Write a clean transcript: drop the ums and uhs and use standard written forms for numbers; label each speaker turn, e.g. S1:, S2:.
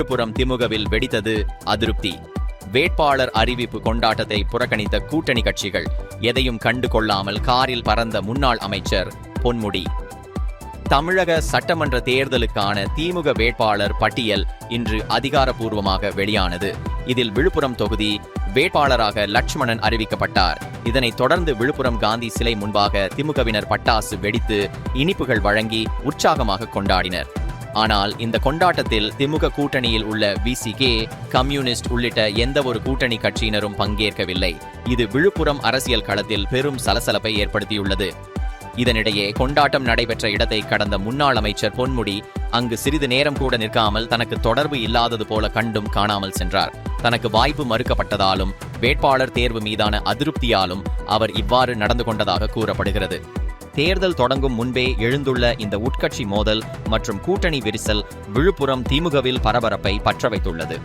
S1: விழுப்புரம் திமுகவில் வெடித்தது அதிருப்தி. வேட்பாளர் அறிவிப்பு கொண்டாட்டத்தை புறக்கணித்த கூட்டணி கட்சிகள், எதையும் கண்டு கொள்ளாமல் காரில் பறந்த முன்னாள் அமைச்சர் பொன்முடி. தமிழக சட்டமன்ற தேர்தலுக்கான திமுக வேட்பாளர் பட்டியல் இன்று அதிகாரப்பூர்வமாக வெளியானது. இதில் விழுப்புரம் தொகுதி வேட்பாளராக லட்சுமணன் அறிவிக்கப்பட்டார். இதனைத் தொடர்ந்து விழுப்புரம் காந்தி சிலை முன்பாக திமுகவினர் பட்டாசு வெடித்து இனிப்புகள் வழங்கி உற்சாகமாக கொண்டாடினர். ஆனால் இந்த கொண்டாட்டத்தில் திமுக கூட்டணியில் உள்ள விசிகே, கம்யூனிஸ்ட் உள்ளிட்ட எந்த ஒரு கூட்டணி கட்சியினரும் பங்கேற்கவில்லை. இது விழுப்புரம் அரசியல் களத்தில் பெரும் சலசலப்பை ஏற்படுத்தியுள்ளது. இதனிடையே கொண்டாட்டம் நடைபெற்ற இடத்தை கடந்த முன்னாள் அமைச்சர் பொன்முடி அங்கு சிறிது நேரம் கூட நிற்காமல் தனக்கு தொடர்பு இல்லாதது போல கண்டும் காணாமல் சென்றார். தனக்கு வாய்ப்பு மறுக்கப்பட்டதாலும் வேட்பாளர் தேர்வு மீதான அதிருப்தியாலும் அவர் இவ்வாறு நடந்து கொண்டதாக கூறப்படுகிறது. தேர்தல் தொடங்கும் முன்பே எழுந்துள்ள இந்த உட்கட்சி மோதல் மற்றும் கூட்டணி விரிசல் விழுப்புரம் திமுகவில் பரபரப்பை பற்ற வைத்துள்ளது.